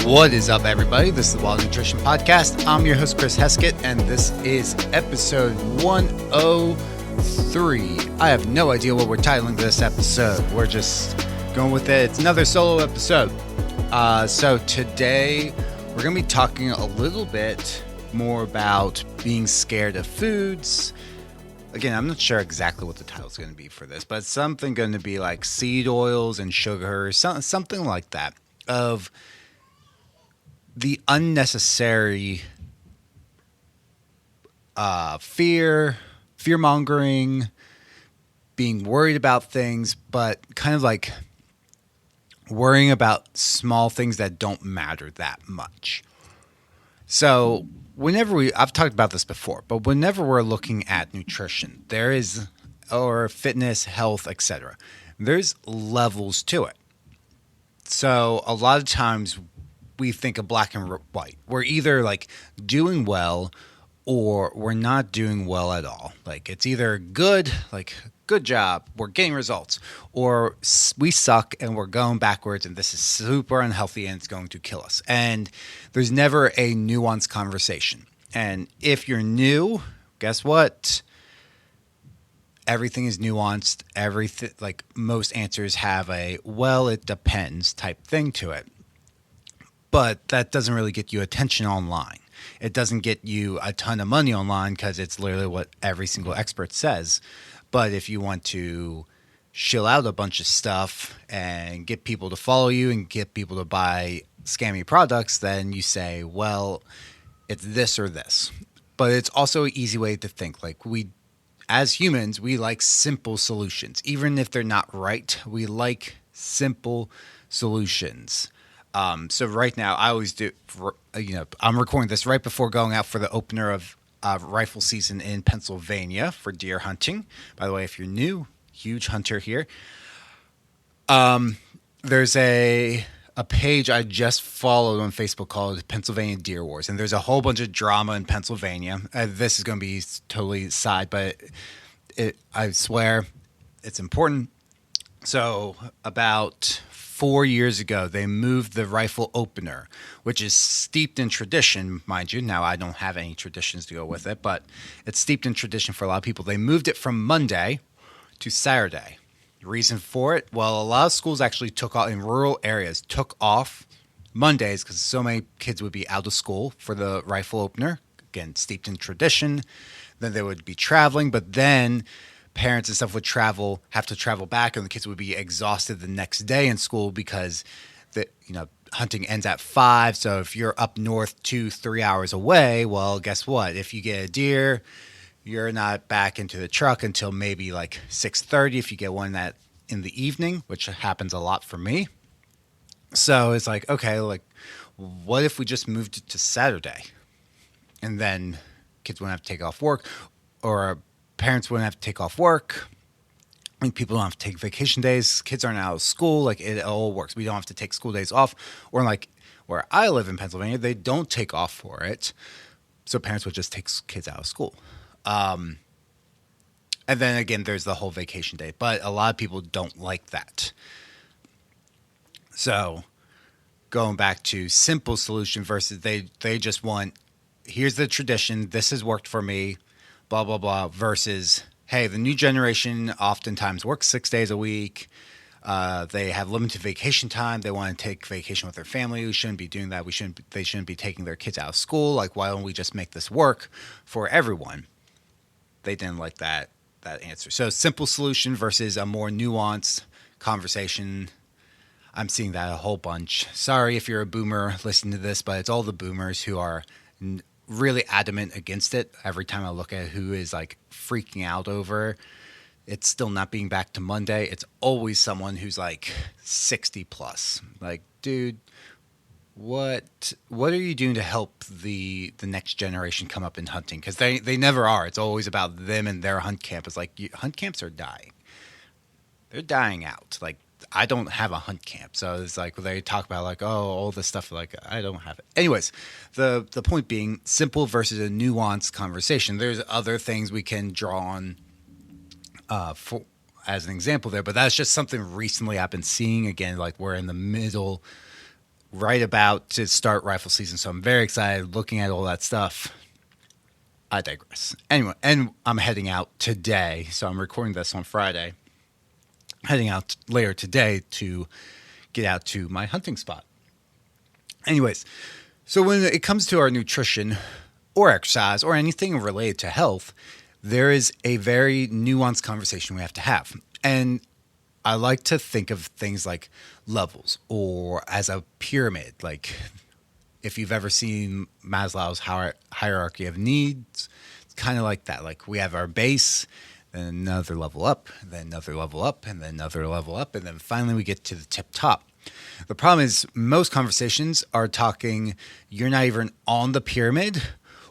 What is up, everybody? This is the Wild Nutrition Podcast. I'm your host, Chris Heskett, and this is episode 103. I have no idea what we're titling this episode. We're just going with it. It's another solo episode. So today, we're going to be talking a little bit more about being scared of foods. Again, I'm not sure exactly what the title is going to be for this, but it's something going to be like seed oils and sugar, something like that, of the unnecessary fear-mongering, being worried about things, but kind of like worrying about small things that don't matter that much. So I've talked about this before, but whenever we're looking at nutrition, or fitness, health, etc., there's levels to it. So a lot of times we think of black and white. We're either like doing well or we're not doing well at all. Like it's either good, like good job, we're getting results, or we suck and we're going backwards and this is super unhealthy and it's going to kill us. And there's never a nuanced conversation. And if you're new, guess what? Everything is nuanced. Everything, like most answers have a, well, it depends type thing to it. But that doesn't really get you attention online. It doesn't get you a ton of money online because it's literally what every single expert says. But if you want to shill out a bunch of stuff and get people to follow you and get people to buy scammy products, then you say, well, it's this or this. But it's also an easy way to think. Like as humans, we like simple solutions. Even if they're not right, we like simple solutions. So right now, I always do, I'm recording this right before going out for the opener of rifle season in Pennsylvania for deer hunting. By the way, if you're new, huge hunter here. There's a page I just followed on Facebook called Pennsylvania Deer Wars, and there's a whole bunch of drama in Pennsylvania. This is going to be totally side, but I swear it's important. So about 4 years ago, they moved the rifle opener, which is steeped in tradition, mind you. Now, I don't have any traditions to go with it, but it's steeped in tradition for a lot of people. They moved it from Monday to Saturday. The reason for it? Well, a lot of schools actually took off in rural areas, took off Mondays because so many kids would be out of school for the rifle opener. Again, steeped in tradition. Then they would be traveling, but then parents and stuff would have to travel back, and the kids would be exhausted the next day in school because hunting ends at 5. So if you're up north 2-3 hours away, well, guess what? If you get a deer, you're not back into the truck until maybe like 6:30 if you get one that in the evening, which happens a lot for me. So it's like, okay, like what if we just moved it to Saturday? And then kids wouldn't have to take off work, or parents wouldn't have to take off work. I mean, people don't have to take vacation days. Kids aren't out of school. Like it all works. We don't have to take school days off. Or like where I live in Pennsylvania, they don't take off for it. So parents would just take kids out of school. And then again, there's the whole vacation day. But a lot of people don't like that. So going back to simple solution versus they just want, here's the tradition. This has worked for me. Blah, blah, blah, versus, hey, the new generation oftentimes works 6 days a week. They have limited vacation time. They want to take vacation with their family. We shouldn't be doing that. They shouldn't be taking their kids out of school. Like, why don't we just make this work for everyone? They didn't like that answer. So simple solution versus a more nuanced conversation. I'm seeing that a whole bunch. Sorry if you're a boomer listening to this, but it's all the boomers who are really adamant against it. Every time I look at who is like freaking out over it's still not being back to Monday, it's always someone who's like 60 plus. Like, dude, what are you doing to help the next generation come up in hunting? Because they never are. It's always about them and their hunt camp. It's like hunt camps are dying. They're dying out. Like, I don't have a hunt camp. So it's like they talk about like, oh, all this stuff. Like, I don't have it. Anyways, the point being simple versus a nuanced conversation. There's other things we can draw on for as an example there, but that's just something recently I've been seeing. Again, like we're in the middle right about to start rifle season, so I'm very excited looking at all that stuff. I digress. Anyway, and I'm heading out today, so I'm recording this on Friday. Heading out later today to get out to my hunting spot. Anyways, so when it comes to our nutrition or exercise or anything related to health, there is a very nuanced conversation we have to have. And I like to think of things like levels or as a pyramid. Like if you've ever seen Maslow's hierarchy of needs, it's kind of like that. Like we have our base, then another level up, then another level up, and then another level up, and then finally we get to the tip top. The problem is most conversations are talking you're not even on the pyramid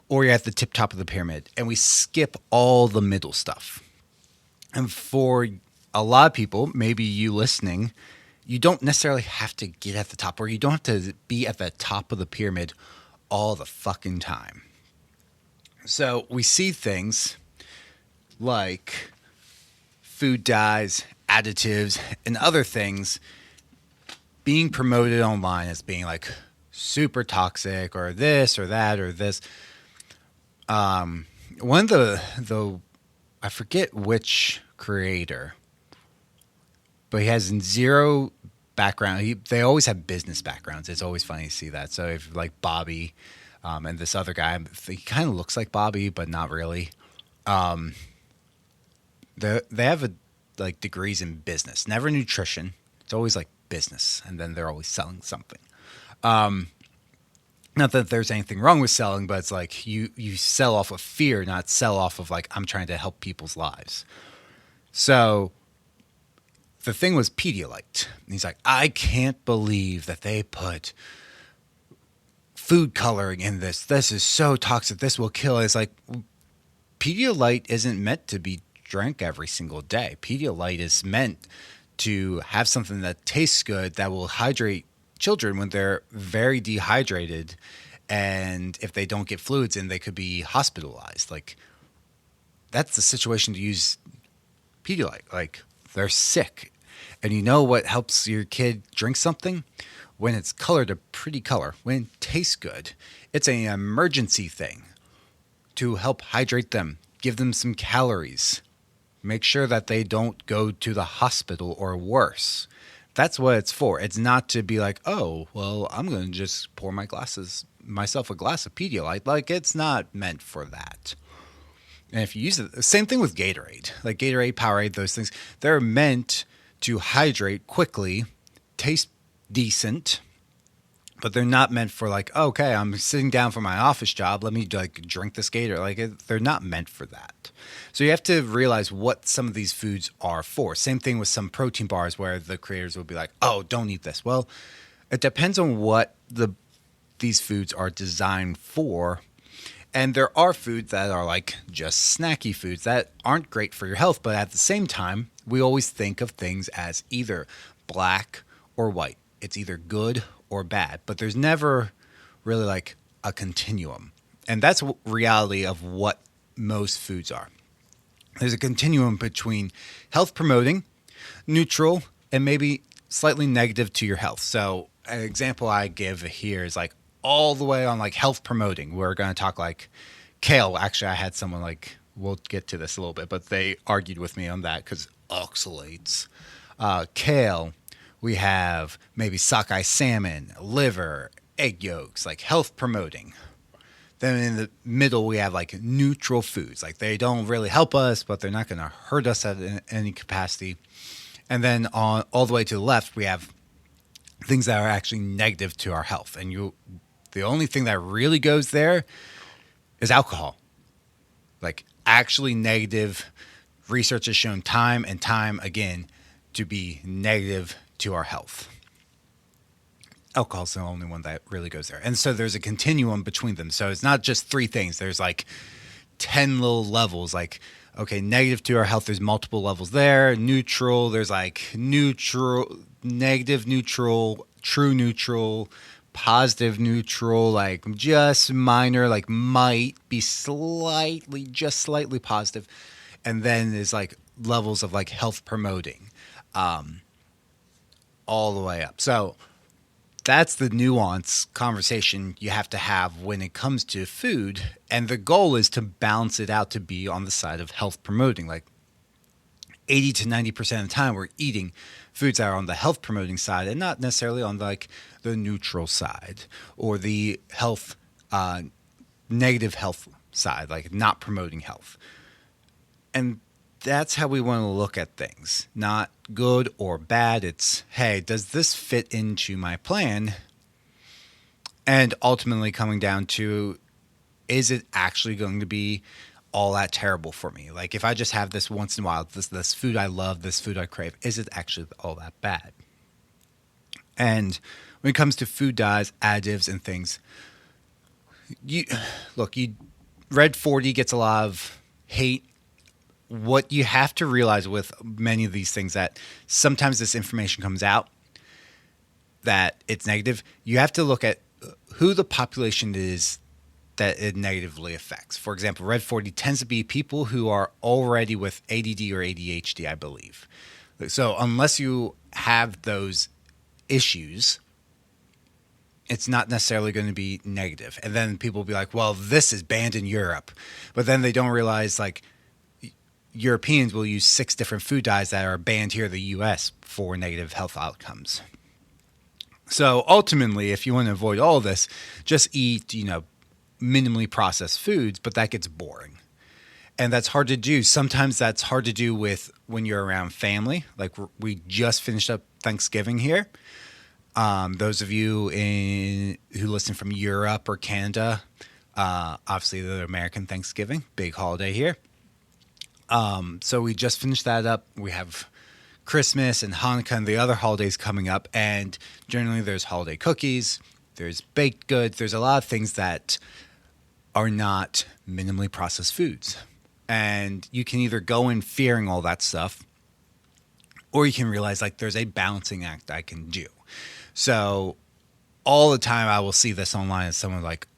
or you're at the tip top of the pyramid, and we skip all the middle stuff. And for a lot of people, maybe you listening, you don't necessarily have to get at the top, or you don't have to be at the top of the pyramid all the fucking time. So we see things like food dyes, additives, and other things being promoted online as being like super toxic or this or that or this. One of the I forget which creator, but he has zero background. They always have business backgrounds. It's always funny to see that. So if like Bobby and this other guy, he kind of looks like Bobby, but not really. They have like degrees in business, never nutrition. It's always like business, and then they're always selling something. Not that there's anything wrong with selling, but it's like you sell off of fear, not sell off of like I'm trying to help people's lives. So the thing was Pedialyte. And he's like, I can't believe that they put food coloring in this. This is so toxic. This will kill. It's like Pedialyte isn't meant to be drank every single day. Pedialyte is meant to have something that tastes good that will hydrate children when they're very dehydrated, and if they don't get fluids in, they could be hospitalized. Like that's the situation to use Pedialyte. Like they're sick, and you know what helps your kid drink something? When it's colored a pretty color, when it tastes good. It's an emergency thing to help hydrate them, give them some calories, make sure that they don't go to the hospital or worse. That's what it's for. It's not to be like, oh, well, I'm going to just pour myself a glass of Pedialyte. Like, it's not meant for that. And if you use it, same thing with Gatorade. Like Gatorade, Powerade, those things, they're meant to hydrate quickly, taste decent, but they're not meant for like, oh, okay, I'm sitting down for my office job. Let me like drink this Gator. Like they're not meant for that. So you have to realize what some of these foods are for. Same thing with some protein bars where the creators will be like, oh, don't eat this. Well, it depends on what these foods are designed for. And there are foods that are like just snacky foods that aren't great for your health. But at the same time, we always think of things as either black or white. It's either good or bad, but there's never really like a continuum. And that's reality of what most foods are. There's a continuum between health promoting, neutral, and maybe slightly negative to your health. So an example I give here is like all the way on like health promoting. We're going to talk like kale. Actually, I had someone like, we'll get to this a little bit, but they argued with me on that because oxalates. Kale. We have maybe sockeye salmon, liver, egg yolks, like health promoting. Then in the middle, we have like neutral foods. Like they don't really help us, but they're not going to hurt us at any capacity. And then on all the way to the left, we have things that are actually negative to our health. And the only thing that really goes there is alcohol. Like actually negative. Research has shown time and time again to be negative to our health. Alcohol is the only one that really goes there. And so there's a continuum between them. So it's not just three things. There's like 10 little levels. Like, okay, negative to our health, there's multiple levels there. Neutral, there's like neutral, negative neutral, true neutral, positive neutral, like just minor, like might be just slightly positive. And then there's like levels of like health promoting. All the way up. So that's the nuance conversation you have to have when it comes to food. And the goal is to balance it out to be on the side of health promoting. Like 80 to 90% of the time, we're eating foods that are on the health promoting side and not necessarily on like the neutral side or the health, negative health side, like not promoting health. And that's how we want to look at things, not good or bad. It's, hey, does this fit into my plan? And ultimately coming down to, is it actually going to be all that terrible for me? Like if I just have this once in a while, this food I love, this food I crave, is it actually all that bad? And when it comes to food dyes, additives, and things, Red 40 gets a lot of hate. What you have to realize with many of these things that sometimes this information comes out that it's negative. You have to look at who the population is that it negatively affects. For example, Red 40 tends to be people who are already with ADD or ADHD, I believe. So unless you have those issues, it's not necessarily going to be negative. And then people will be like, well, this is banned in Europe. But then they don't realize like Europeans will use 6 different food dyes that are banned here in the US for negative health outcomes. So ultimately, if you want to avoid all of this, just eat, minimally processed foods, but that gets boring. And that's hard to do. Sometimes that's hard to do with when you're around family. Like we just finished up Thanksgiving here. Those of you who listen from Europe or Canada, obviously the American Thanksgiving, big holiday here. So we just finished that up. We have Christmas and Hanukkah and the other holidays coming up. And generally there's holiday cookies, there's baked goods, there's a lot of things that are not minimally processed foods. And you can either go in fearing all that stuff, or you can realize like there's a balancing act I can do. So all the time I will see this online as someone like,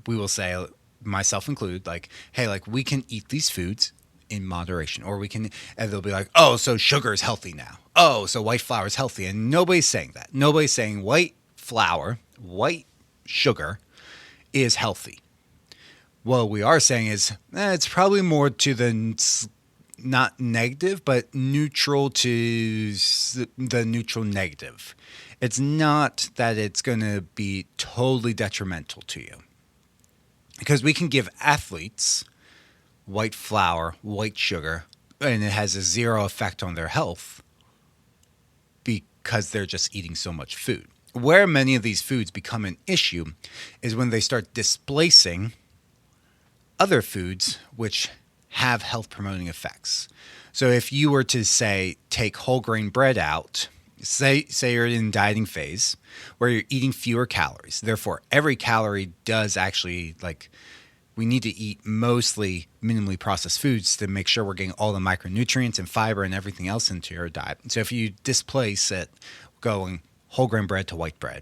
we will say, myself included, like, hey, like we can eat these foods in moderation, or we can, and they'll be like, oh, so sugar is healthy now. Oh, so white flour is healthy. And nobody's saying that. Nobody's saying white flour, white sugar is healthy. What we are saying is it's probably more to the not negative, but neutral to the neutral negative. It's not that it's going to be totally detrimental to you. Because we can give athletes white flour, white sugar, and it has a zero effect on their health because they're just eating so much food. Where many of these foods become an issue is when they start displacing other foods which have health promoting effects. So if you were to say take whole grain bread out, say you're in dieting phase where you're eating fewer calories, therefore every calorie does actually, like, we need to eat mostly minimally processed foods to make sure we're getting all the micronutrients and fiber and everything else into your diet. So if you displace it going whole grain bread to white bread,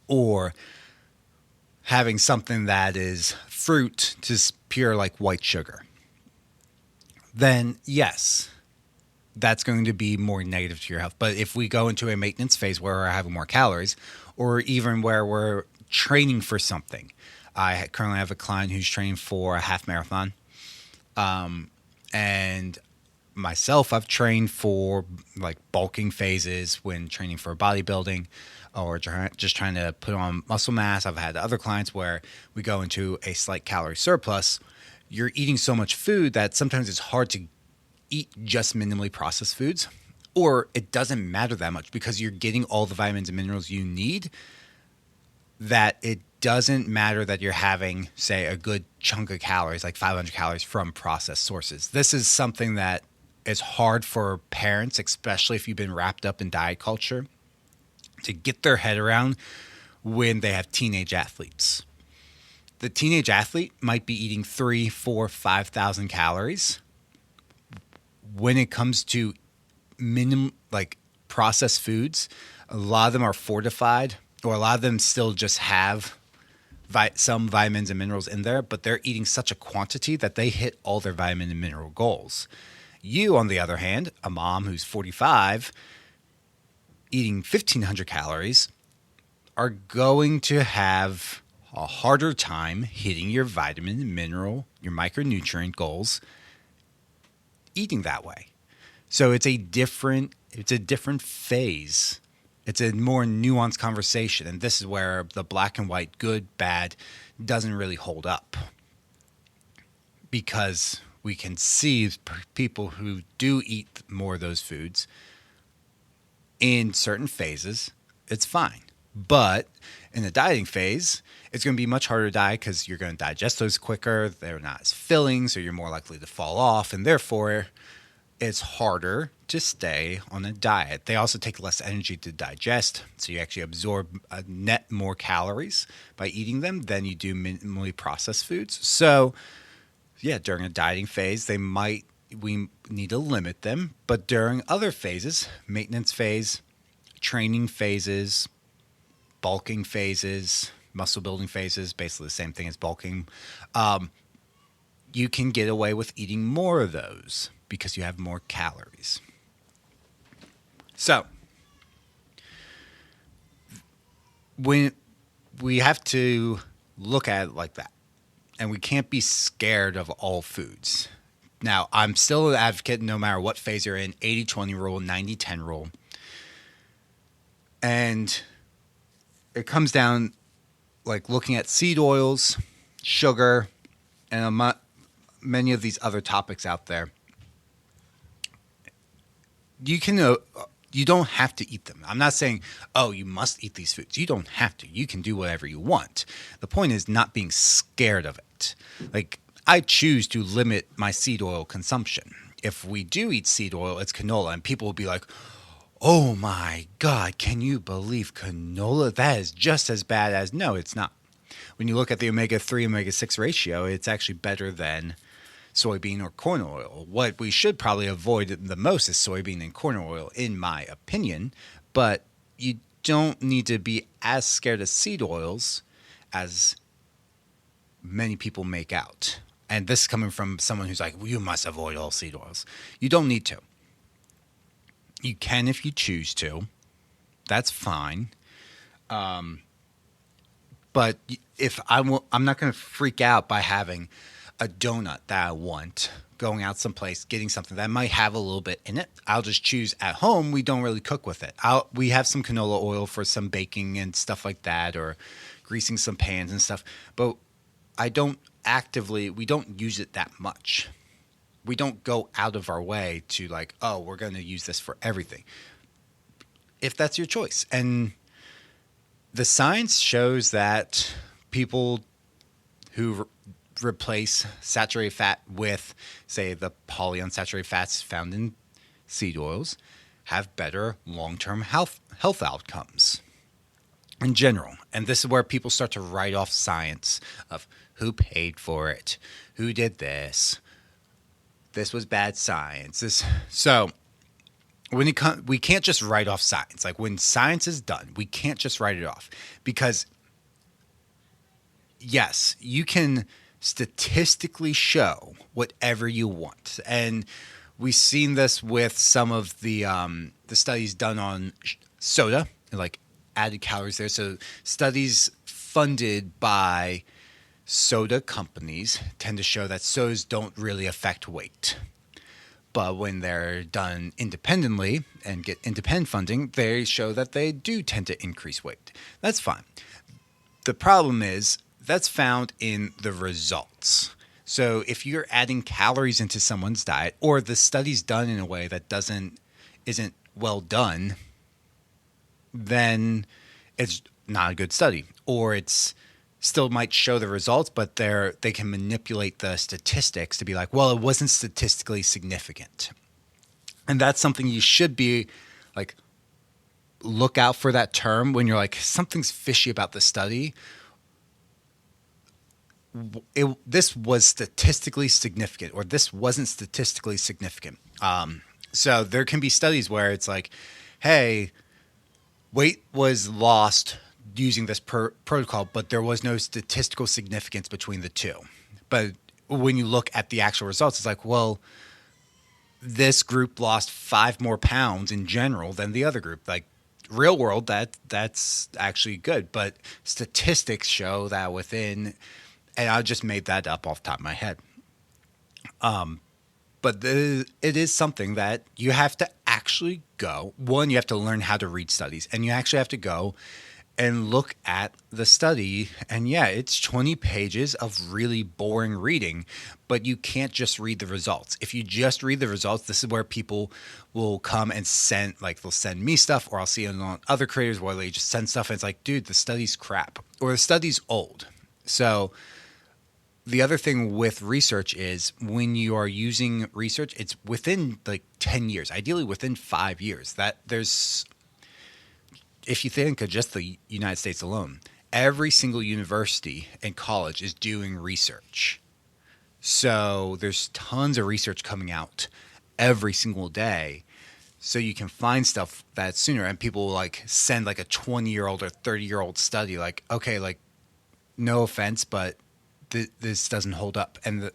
or having something that is fruit to pure like white sugar, then yes, that's going to be more negative to your health. But if we go into a maintenance phase where we're having more calories, or even where we're training for something, I currently have a client who's training for a half marathon. And myself, I've trained for like bulking phases when training for bodybuilding or just trying to put on muscle mass. I've had other clients where we go into a slight calorie surplus. You're eating so much food that sometimes it's hard to eat just minimally processed foods, or it doesn't matter that much because you're getting all the vitamins and minerals you need, that it doesn't matter that you're having, say, a good chunk of calories, like 500 calories from processed sources. This is something that is hard for parents, especially if you've been wrapped up in diet culture, to get their head around when they have teenage athletes. The teenage athlete might be eating 3, 4, 5,000 calories. When it comes to minimum, like processed foods, a lot of them are fortified, or a lot of them still just have some vitamins and minerals in there, but they're eating such a quantity that they hit all their vitamin and mineral goals. You, on the other hand, a mom who's 45, eating 1,500 calories, are going to have a harder time hitting your vitamin, mineral, your micronutrient goals eating that way. So it's a different phase. It's a more nuanced conversation, and this is where the black and white, good, bad, doesn't really hold up, because we can see people who do eat more of those foods in certain phases, it's fine. But in the dieting phase, it's going to be much harder to diet because you're going to digest those quicker. They're not as filling, so you're more likely to fall off, and therefore it's harder to stay on a diet. They also take less energy to digest, so you actually absorb net more calories by eating them than you do minimally processed foods. So yeah, during a dieting phase, we need to limit them, but during other phases, maintenance phase, training phases, bulking phases, muscle building phases, basically the same thing as bulking, you can get away with eating more of those because you have more calories. So when we have to look at it like that, and we can't be scared of all foods. Now, I'm still an advocate, no matter what phase you're in, 80-20 rule, 90-10 rule. And it comes down like looking at seed oils, sugar, and many of these other topics out there. You don't have to eat them. I'm not saying, oh, you must eat these foods. You don't have to. You can do whatever you want. The point is not being scared of it. Like, I choose to limit my seed oil consumption. If we do eat seed oil, it's canola, and people will be like, oh my God, can you believe canola? That is just as bad as... No, it's not. When you look at the omega-3, omega-6 ratio, it's actually better than soybean or corn oil. What we should probably avoid the most is soybean and corn oil, in my opinion. But you don't need to be as scared of seed oils as many people make out. And this is coming from someone who's like, well, you must avoid all seed oils. You don't need to. You can if you choose to. That's fine. But if I'm not going to freak out by having a donut that I want, going out someplace, getting something that might have a little bit in it. I'll just choose at home. We don't really cook with it. We have some canola oil for some baking and stuff like that, or greasing some pans and stuff. But we don't use it that much. We don't go out of our way to like, oh, we're going to use this for everything. If that's your choice. And the science shows that people who replace saturated fat with, say, the polyunsaturated fats found in seed oils have better long-term health outcomes in general. And this is where people start to write off science of who paid for it, who did this. This was bad science. So we can't just write off science. Like, when science is done, we can't just write it off, because yes, you can statistically show whatever you want. And we've seen this with some of the studies done on soda, like added calories there. So studies funded by soda companies tend to show that sodas don't really affect weight. But when they're done independently and get independent funding, they show that they do tend to increase weight. That's fine. The problem is that's found in the results. So if you're adding calories into someone's diet, or the study's done in a way that isn't well done, then it's not a good study. Or it's still might show the results, but they can manipulate the statistics to be like, well, it wasn't statistically significant. And that's something you should be like, look out for that term when you're like, something's fishy about the study. This was statistically significant, or this wasn't statistically significant. So there can be studies where it's like, hey, weight was lost using this protocol, but there was no statistical significance between the two. But when you look at the actual results, it's like, well, this group lost 5 more pounds in general than the other group. Like, real world, that's actually good. But statistics show that within, and I just made that up off the top of my head. But it is something that you have to actually go. One, you have to learn how to read studies, and you actually have to go and look at the study. And yeah, it's 20 pages of really boring reading, but you can't just read the results. If you just read the results, this is where people will come and they'll send me stuff, or I'll see it on other creators where they just send stuff and it's like, dude, the study's crap, or the study's old. So the other thing with research is when you are using research, it's within like 10 years, ideally within 5 years. If you think of just the United States alone, every single university and college is doing research. So there's tons of research coming out every single day. So you can find stuff that's sooner, and people will like send like a 20-year-old or 30-year-old study, like, okay, like, no offense, but this doesn't hold up. And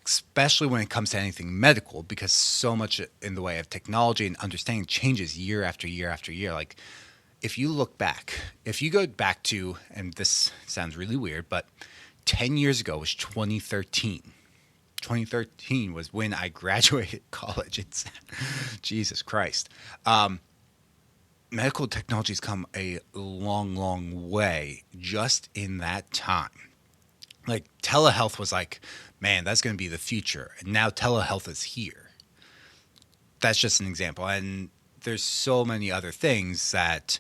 especially when it comes to anything medical, because so much in the way of technology and understanding changes year after year after year. Like, if you go back to, and this sounds really weird, but 10 years ago was 2013. 2013 was when I graduated college. It's Jesus Christ. Medical technology's come a long, long way just in that time. Like, telehealth was like, man, that's going to be the future. And now telehealth is here. That's just an example. And there's so many other things that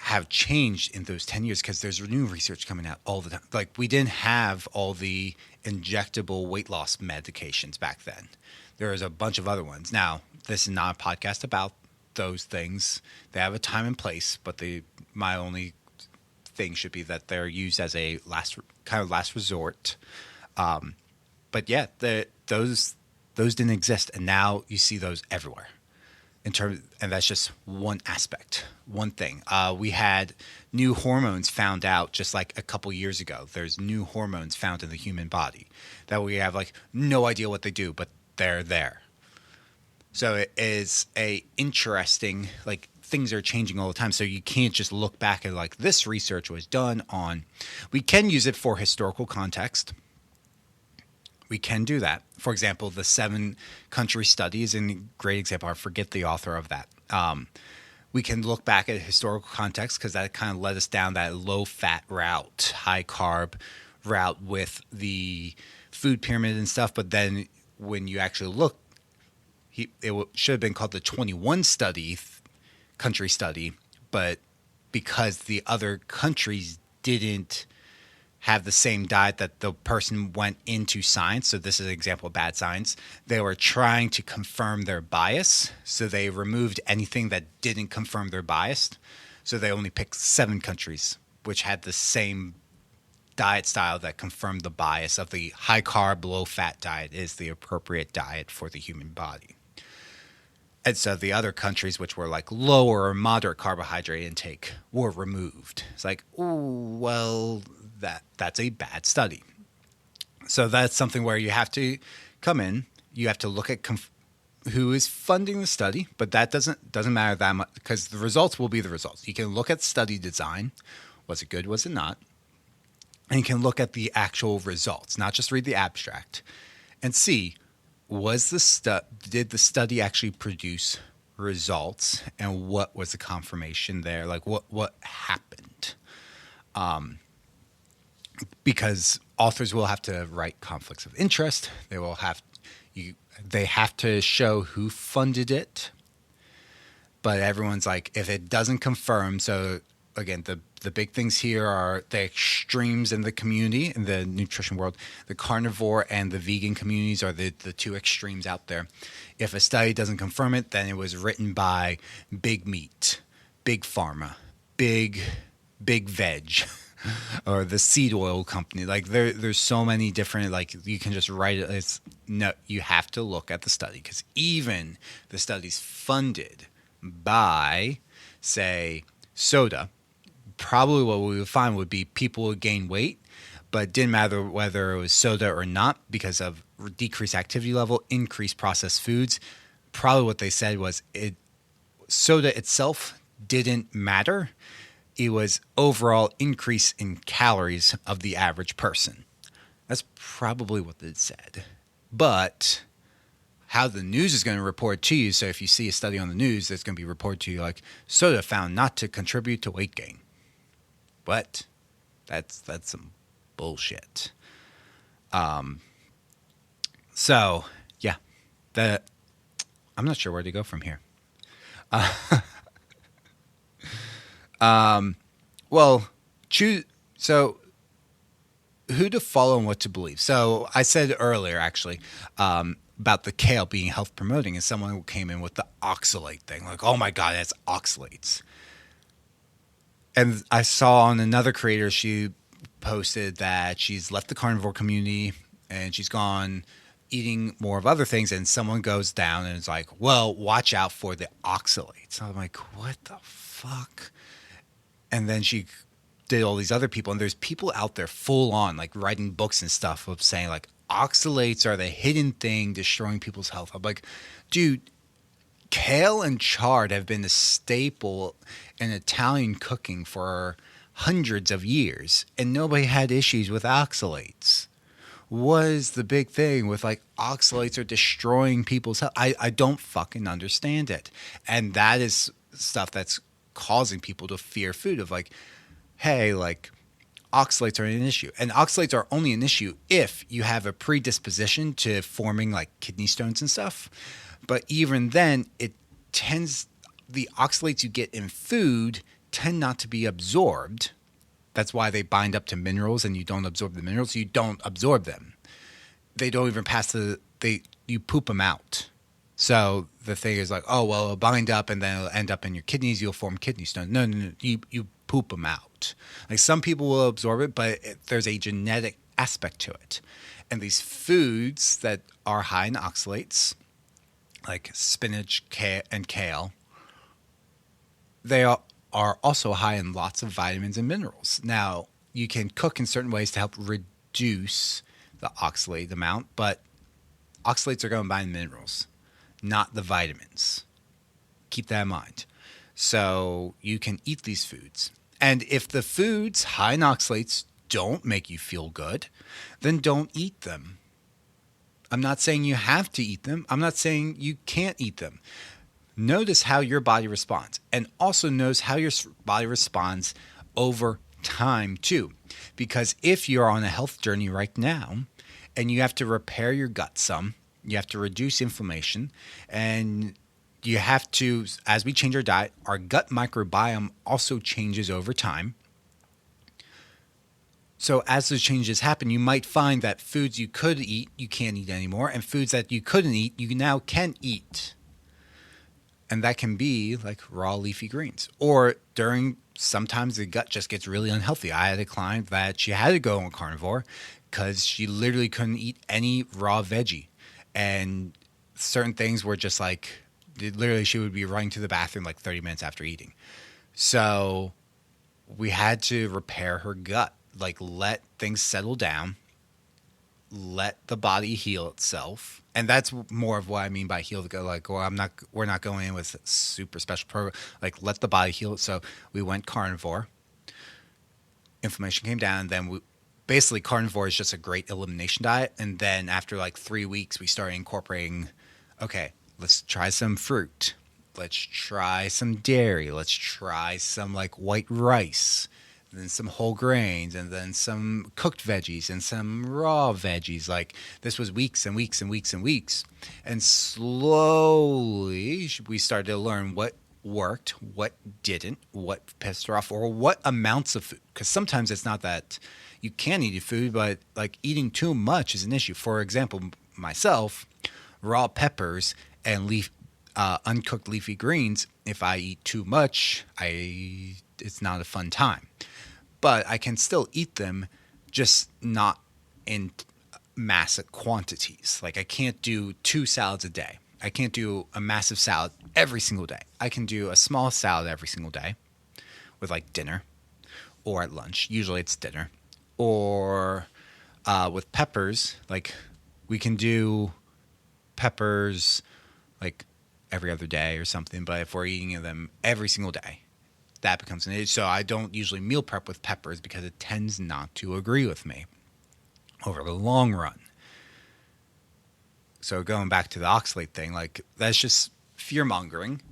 have changed in those 10 years because there's new research coming out all the time. Like, we didn't have all the injectable weight loss medications back then. There was a bunch of other ones. Now, this is not a podcast about those things. They have a time and place, but my only thing should be that they're used as a last resort. But yeah, those didn't exist, and now you see those everywhere. And that's just one aspect, one thing. We had new hormones found out just like a couple years ago. There's new hormones found in the human body that we have like no idea what they do, but they're there. So it is a interesting, like, things are changing all the time. So you can't just look back at like this research was done on. We can use it for historical context. We can do that. For example, the 7-country study is a great example. I forget the author of that. We can look back at historical context because that kind of led us down that low-fat route, high-carb route with the food pyramid and stuff. But then when you actually look, it should have been called the 21 country study, but because the other countries didn't have the same diet that the person went into science. So this is an example of bad science. They were trying to confirm their bias. So they removed anything that didn't confirm their bias. So they only picked 7 countries, which had the same diet style that confirmed the bias of the high carb, low fat diet is the appropriate diet for the human body. And so the other countries, which were like lower or moderate carbohydrate intake, were removed. It's like, oh, well, that's a bad study. So that's something where you have to come in. You have to look at who is funding the study, but that doesn't matter that much because the results will be the results. You can look at study design. Was it good? Was it not? And you can look at the actual results, not just read the abstract, and see, did the study actually produce results, and what was the confirmation there? Like what happened? Because authors will have to write conflicts of interest. They have to show who funded it. But everyone's like, if it doesn't confirm, so again, the big things here are the extremes in the community, in the nutrition world. The carnivore and the vegan communities are the 2 extremes out there. If a study doesn't confirm it, then it was written by big meat, big pharma, big veg, or the seed oil company. Like there's so many different, like you can just write it. You have to look at the study because even the studies funded by, say, soda, probably what we would find would be people would gain weight, but it didn't matter whether it was soda or not because of decreased activity level, increased processed foods. Probably what they said was soda itself didn't matter. It was overall increase in calories of the average person. That's probably what it said. But how the news is going to report to you, so if you see a study on the news, that's going to be reported to you like, soda found not to contribute to weight gain. What? That's some bullshit. So, yeah. I'm not sure where to go from here. Well, choose. So, who to follow and what to believe. So, I said earlier, actually, about the kale being health promoting, and someone came in with the oxalate thing, like, oh my god, that's oxalates. And I saw on another creator, she posted that she's left the carnivore community and she's gone eating more of other things, and someone goes down and is like, well, watch out for the oxalates. I'm like, what the fuck? And then she did all these other people, and there's people out there full on like writing books and stuff of saying like oxalates are the hidden thing destroying people's health. I'm like, dude, kale and chard have been a staple in Italian cooking for hundreds of years, and nobody had issues with oxalates. What is the big thing with like oxalates are destroying people's health? I don't fucking understand it. And that is stuff that's causing people to fear food of like, hey, like oxalates are an issue. And oxalates are only an issue if you have a predisposition to forming like kidney stones and stuff. But even then, the oxalates you get in food tend not to be absorbed. That's why they bind up to minerals, and you don't absorb the minerals. You don't absorb them. They don't even pass you poop them out. So the thing is like, oh, well, it'll bind up and then it'll end up in your kidneys. You'll form kidney stones. No. You poop them out. Like some people will absorb it, but there's a genetic aspect to it. And these foods that are high in oxalates, like spinach and kale, they are also high in lots of vitamins and minerals. Now, you can cook in certain ways to help reduce the oxalate amount, but oxalates are going to bind minerals, not the vitamins. Keep that in mind. So you can eat these foods. And if the foods high in oxalates don't make you feel good, then don't eat them. I'm not saying you have to eat them. I'm not saying you can't eat them. Notice how your body responds, and also notice how your body responds over time too. Because if you're on a health journey right now and you have to repair your gut some, you have to reduce inflammation, and you have to, as we change our diet, our gut microbiome also changes over time. So as those changes happen, you might find that foods you could eat, you can't eat anymore, and foods that you couldn't eat, you now can eat. And that can be like raw leafy greens. Or sometimes the gut just gets really unhealthy. I had a client that she had to go on carnivore because she literally couldn't eat any raw veggie. And certain things were just like, literally she would be running to the bathroom like 30 minutes after eating. So we had to repair her gut, like let things settle down, let the body heal itself. And that's more of what I mean by heal. To go like, well, we're not going in with a super special program. Like, let the body heal it. So we went carnivore. Inflammation came down, and then basically carnivore is just a great elimination diet. And then after like 3 weeks, we started incorporating, okay, let's try some fruit. Let's try some dairy. Let's try some like white rice. And then some whole grains, and then some cooked veggies and some raw veggies. Like this was weeks and weeks and weeks and weeks. And slowly we started to learn what worked, what didn't, what pissed her off, or what amounts of food. Because sometimes it's not that you can't eat food, but like eating too much is an issue. For example, myself, raw peppers and uncooked leafy greens, if I eat too much, it's not a fun time. But I can still eat them, just not in massive quantities. Like I can't do 2 salads a day. I can't do a massive salad every single day. I can do a small salad every single day with like dinner or at lunch. Usually it's dinner. Or with peppers, like we can do peppers like every other day or something. But if we're eating them every single day, that becomes an issue. So I don't usually meal prep with peppers because it tends not to agree with me over the long run. So going back to the oxalate thing, like that's just fear mongering.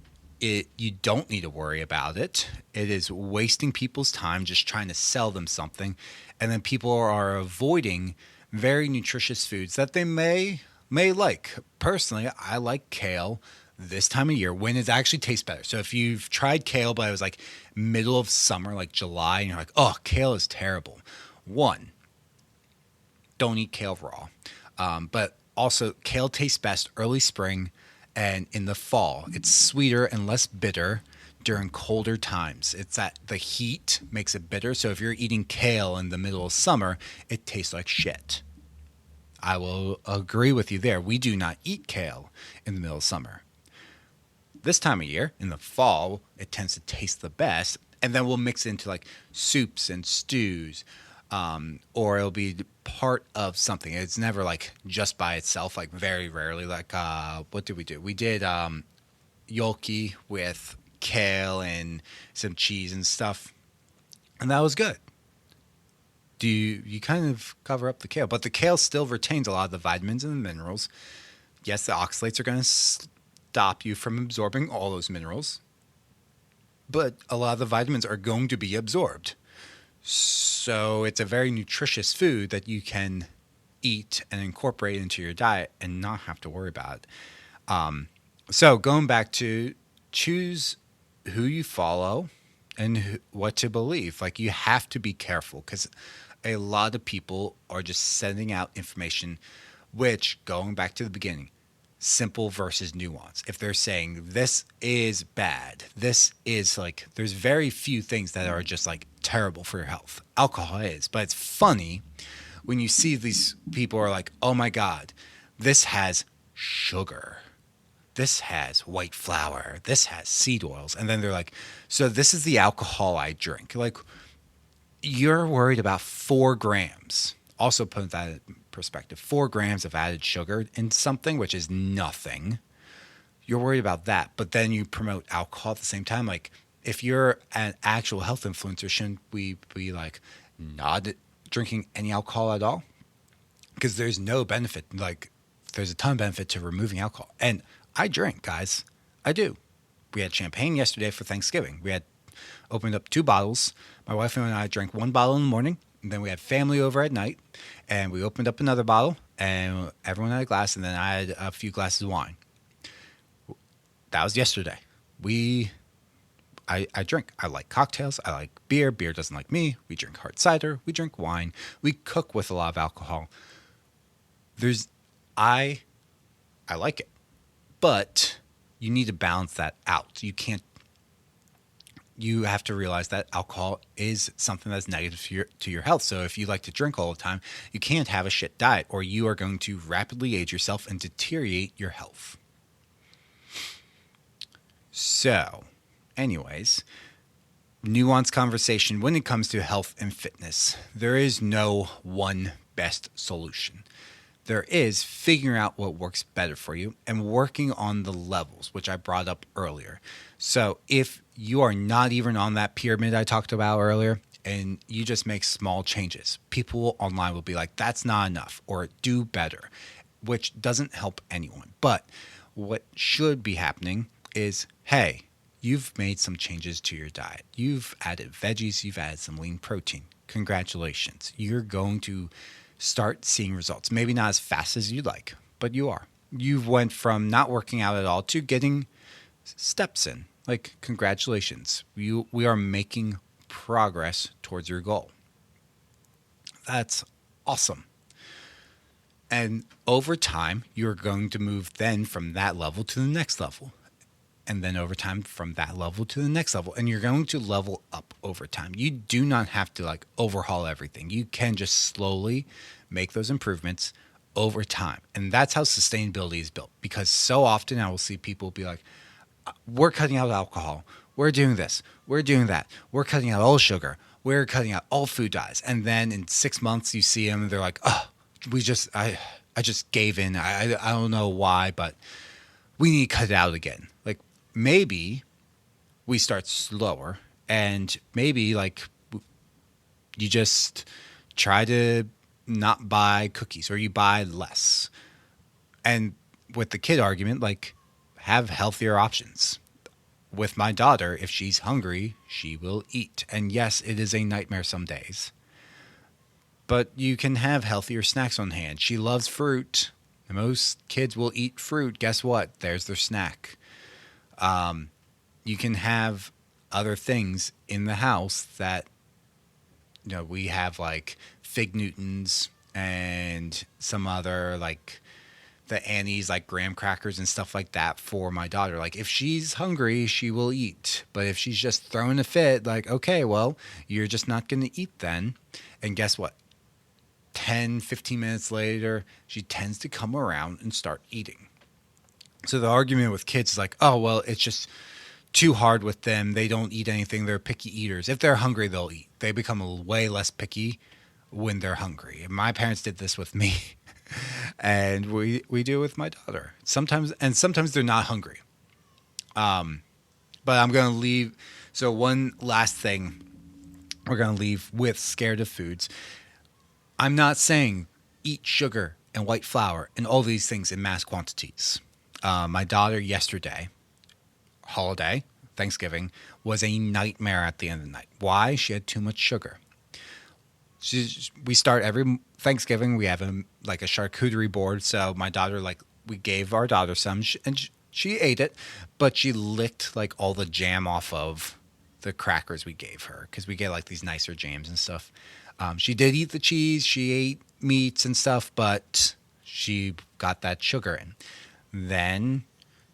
You don't need to worry about it. It is wasting people's time just trying to sell them something, and then people are avoiding very nutritious foods that they may like. Personally, I like kale this time of year when it actually tastes better. So if you've tried kale, but it was like middle of summer, like July, and you're like, oh, kale is terrible. One, don't eat kale raw. But also, kale tastes best early spring and in the fall. It's sweeter and less bitter during colder times. It's that the heat makes it bitter. So if you're eating kale in the middle of summer, it tastes like shit. I will agree with you there. We do not eat kale in the middle of summer. This time of year, in the fall, it tends to taste the best. And then we'll mix it into like soups and stews, or it'll be part of something. It's never like just by itself, like very rarely. Like, what did we do? We did gnocchi with kale and some cheese and stuff. And that was good. You kind of cover up the kale, but the kale still retains a lot of the vitamins and the minerals. Yes, the oxalates are going to stop you from absorbing all those minerals, but a lot of the vitamins are going to be absorbed. So it's a very nutritious food that you can eat and incorporate into your diet and not have to worry about it. So going back to choose who you follow and what to believe. Like, you have to be careful because a lot of people are just sending out information, which, going back to the beginning, simple versus nuance. If they're saying this is bad, this is like, there's very few things that are just like terrible for your health. Alcohol is, but it's funny when you see these people are like, oh my God, this has sugar. This has white flour. This has seed oils. And then they're like, so this is the alcohol I drink. Like, you're worried about 4 grams. Also put that in perspective, 4 grams of added sugar in something, which is nothing. You're worried about that. But then you promote alcohol at the same time. Like, if you're an actual health influencer, shouldn't we be like not drinking any alcohol at all? Because there's no benefit. Like, there's a ton of benefit to removing alcohol. And I drink, guys. I do. We had champagne yesterday for Thanksgiving. We had opened up 2 bottles. My wife and I drank 1 bottle in the morning. And then we had family over at night. And we opened up another bottle. And everyone had a glass. And then I had a few glasses of wine. That was yesterday. I drink. I like cocktails. I like beer. Beer doesn't like me. We drink hard cider. We drink wine. We cook with a lot of alcohol. I like it. But you need to balance that out. You have to realize that alcohol is something that's negative to your health. So if you like to drink all the time, you can't have a shit diet, or you are going to rapidly age yourself and deteriorate your health. So, anyways, nuanced conversation when it comes to health and fitness. There is no one best solution. There is figuring out what works better for you and working on the levels, which I brought up earlier. So if you are not even on that pyramid I talked about earlier and you just make small changes, people online will be like, that's not enough, or do better, which doesn't help anyone. But what should be happening is, hey, you've made some changes to your diet. You've added veggies. You've added some lean protein. Congratulations. You're going to start seeing results. Maybe not as fast as you'd like, but you are. You've went from not working out at all to getting steps in. Like, congratulations. We are making progress towards your goal. That's awesome. And over time, you're going to move then from that level to the next level. And then over time, from that level to the next level. And you're going to level up over time. You do not have to like overhaul everything. You can just slowly make those improvements over time. And that's how sustainability is built. Because so often I will see people be like, we're cutting out alcohol. We're doing this. We're doing that. We're cutting out all sugar. We're cutting out all food dyes. And then in 6 months, you see them and they're like, oh, I just gave in. I don't know why, but we need to cut it out again. Like, maybe we start slower And maybe like you just try to not buy cookies or you buy less. And with the kid argument, like have healthier options. With my daughter, if she's hungry, she will eat. And yes, it is a nightmare some days. But you can have healthier snacks on hand. She loves fruit. Most kids will eat fruit. Guess what? There's their snack. You can have other things in the house that, we have like Fig Newtons and some other like the Annie's like graham crackers and stuff like that for my daughter. Like if she's hungry, she will eat. But if she's just throwing a fit, like, okay, well, you're just not going to eat then. And guess what? 10, 15 minutes later, she tends to come around and start eating. So the argument with kids is like, oh, well, it's just too hard with them. They don't eat anything. They're picky eaters. If they're hungry, they'll eat. They become way less picky when they're hungry. And my parents did this with me. And we do it with my daughter. Sometimes they're not hungry. But I'm going to leave. So one last thing we're going to leave with scared of foods. I'm not saying eat sugar and white flour and all these things in mass quantities. My daughter yesterday, holiday, Thanksgiving, was a nightmare at the end of the night. Why? She had too much sugar. We start every Thanksgiving. We have a charcuterie board. So my daughter, we gave our daughter some, and she ate it, but she licked like all the jam off of the crackers we gave her because we get like these nicer jams and stuff. She did eat the cheese. She ate meats and stuff, but she got that sugar in. Then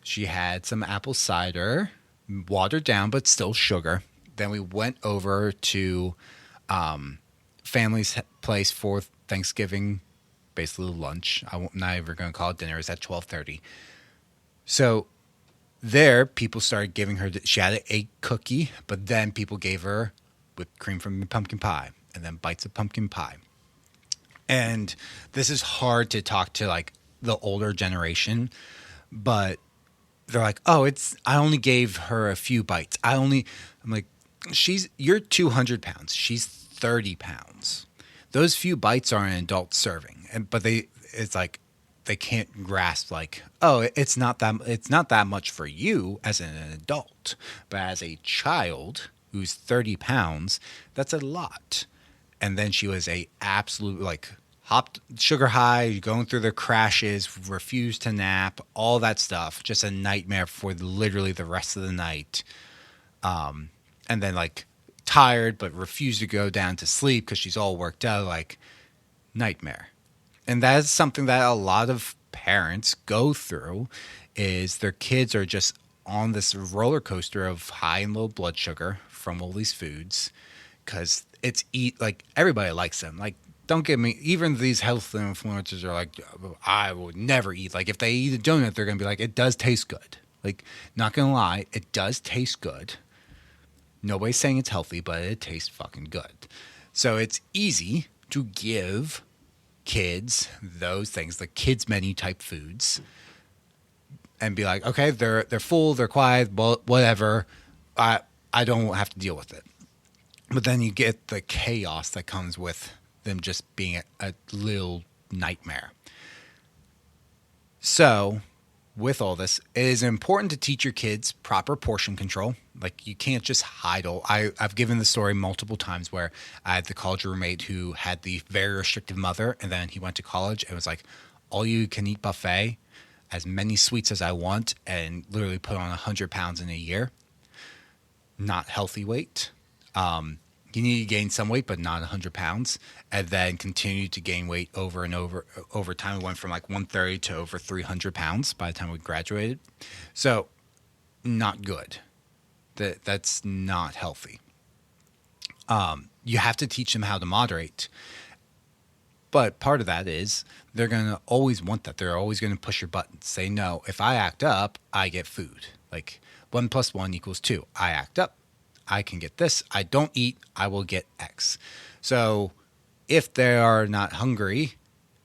she had some apple cider, watered down, but still sugar. Then we went over to family's place for Thanksgiving, basically lunch. I'm not ever going to call it dinner. It's at 12:30. So there, people started giving her. She had a cookie, but then people gave her whipped cream from the pumpkin pie, and then bites of pumpkin pie. And this is hard to talk to like the older generation, but they're like, "Oh, I only gave her a few bites. I'm like, you're 200 pounds. She's 30 pounds. Those few bites are an adult serving, but it's like they can't grasp like, oh, it's not that much for you as an adult, but as a child who's 30 pounds, that's a lot. And then she was a absolute like hopped sugar high, going through the crashes, refused to nap, all that stuff, just a nightmare for literally the rest of the night. And then like tired but refused to go down to sleep because she's all worked out, like nightmare. And that is something that a lot of parents go through, is their kids are just on this roller coaster of high and low blood sugar from all these foods because like everybody likes them. Like, don't get me, even these health influencers are like, I would never eat. Like if they eat a donut, they're going to be like, it does taste good. Like, not going to lie, it does taste good. Nobody's saying it's healthy, but it tastes fucking good. So it's easy to give kids those things, the kids menu type foods, and be like, okay, they're full, they're quiet, whatever. I don't have to deal with it. But then you get the chaos that comes with them just being a little nightmare. So with all this, it is important to teach your kids proper portion control. Like, you can't just hide all. I've given the story multiple times where I had the college roommate who had the very restrictive mother, and then he went to college and was like, all you can eat buffet, as many sweets as I want, and literally put on 100 pounds in a year. Not healthy weight. You need to gain some weight, but not 100 pounds, and then continue to gain weight over and over time. We went from like 130 to over 300 pounds by the time we graduated. So not good. That's not healthy. You have to teach them how to moderate. But part of that is they're going to always want that. They're always going to push your buttons. Say, no, if I act up, I get food. Like 1 + 1 = 2. I act up, I can get this. I don't eat, I will get X. So if they are hungry,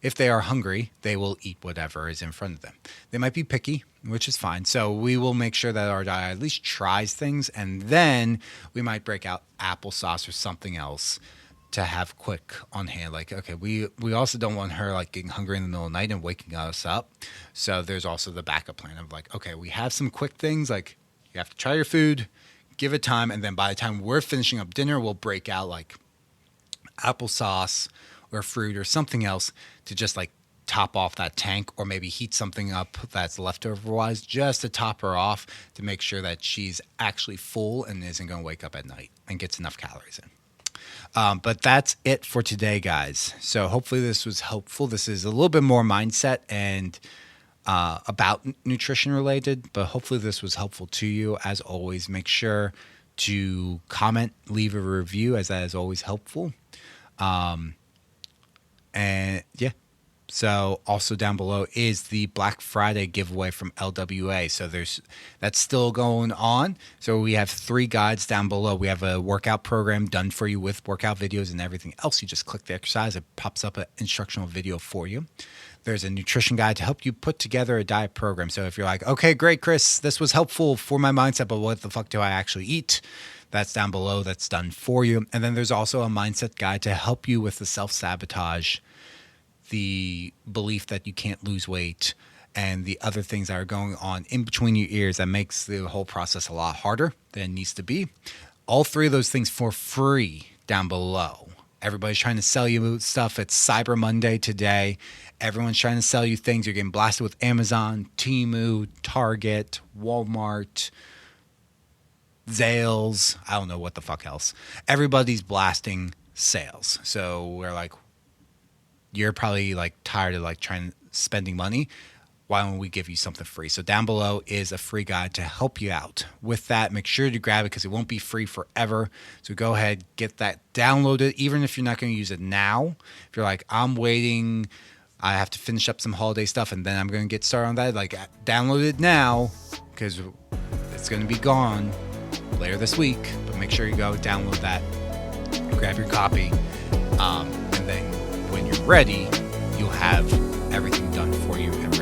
they will eat whatever is in front of them. They might be picky. which is fine. So we will make sure that our diet at least tries things, and then we might break out applesauce or something else to have quick on hand. Like, okay, we also don't want her like getting hungry in the middle of the night and waking us up. So there's also the backup plan of like, okay, we have some quick things. Like, you have to try your food, give it time, and then by the time we're finishing up dinner, we'll break out like applesauce or fruit or something else to just like top off that tank, or maybe heat something up that's leftover wise just to top her off to make sure that she's actually full and isn't going to wake up at night and gets enough calories in. But that's it for today, guys. So hopefully this was helpful. This is a little bit more mindset and about nutrition related, but hopefully this was helpful to you. As always, make sure to comment, leave a review, as that is always helpful. And yeah. So also down below is the Black Friday giveaway from LWA. So that's still going on. So we have 3 guides down below. We have a workout program done for you with workout videos and everything else. You just click the exercise. It pops up an instructional video for you. There's a nutrition guide to help you put together a diet program. So if you're like, okay, great, Chris, this was helpful for my mindset, but what the fuck do I actually eat? That's down below. That's done for you. And then there's also a mindset guide to help you with the self-sabotage, the belief that you can't lose weight, and the other things that are going on in between your ears that makes the whole process a lot harder than it needs to be. All 3 of those things for free down below. Everybody's trying to sell you stuff. It's Cyber Monday today. Everyone's trying to sell you things. You're getting blasted with Amazon, Temu, Target, Walmart, Zales. I don't know what the fuck else. Everybody's blasting sales. So we're like, you're probably like tired of like spending money. Why don't we give you something free? So down below is a free guide to help you out with that. Make sure to grab it because it won't be free forever. So go ahead, get that downloaded, even if you're not going to use it now. If you're like, I'm waiting, I have to finish up some holiday stuff and then I'm going to get started on that, like download it now because it's going to be gone later this week. But make sure you go download that, grab your copy, and then when you're ready, you'll have everything done for you and